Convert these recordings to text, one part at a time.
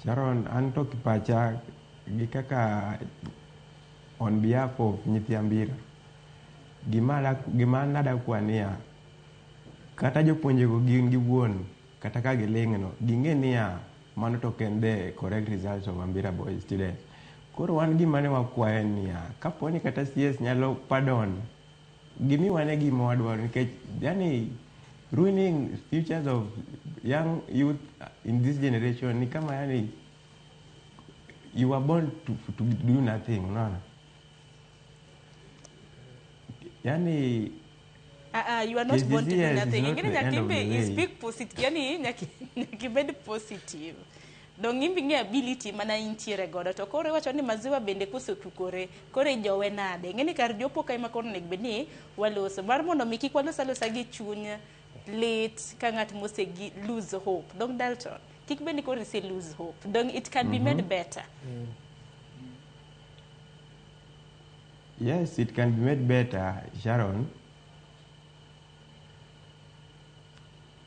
Sharon, an to kipacha gi kaka on behalf of nyithi Ambira. Gima nada kwania kata jopuonjego gin giwuon kata ka giling'no ging'e niya mano to kende correct results of Ambira boys students. Koro wan gima ne wakwaye niya kaponi kata CS nyalo pardon gimiwane gima wadwaro nikech yani ruining futures of young youth in this generation ni kama yani you were born to do nothing, unaona? Yani you are not born to do nothing. Ingine nyakimbe speak positive, yani nyakibed positive. Dong imbi ability mana intiere godo to kore wacho ni maziwa bende kosetukore kore jowe nade ingeni kar jopo kai makor nek beni waloso mar mondo mi kik walosa gi chuny late ka ngat mose gi lose hope. Dong Dalton kik beni kore se lose hope. Dong it can be made better. Yes, it can be made better, Sharon.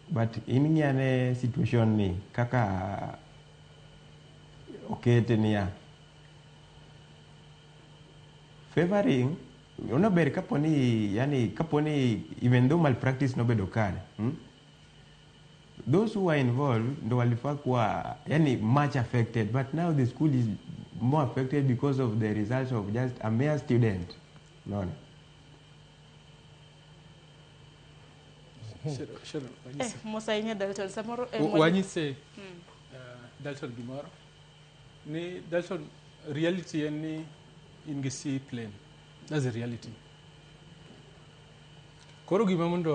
But in any situation ni kaka okete niya favoring una ber kaponi yani kaponi even though malpractice no bedo kare those who are involved ndo walifaa kuwa yani much affected, but now the school is more affected because of the results of just a mere student. No. Sure. Mosainya Dalton samoro wanyise Dalton gimoro ni Dalton reality ni in gisi plain. That's the reality. Koro gima mundo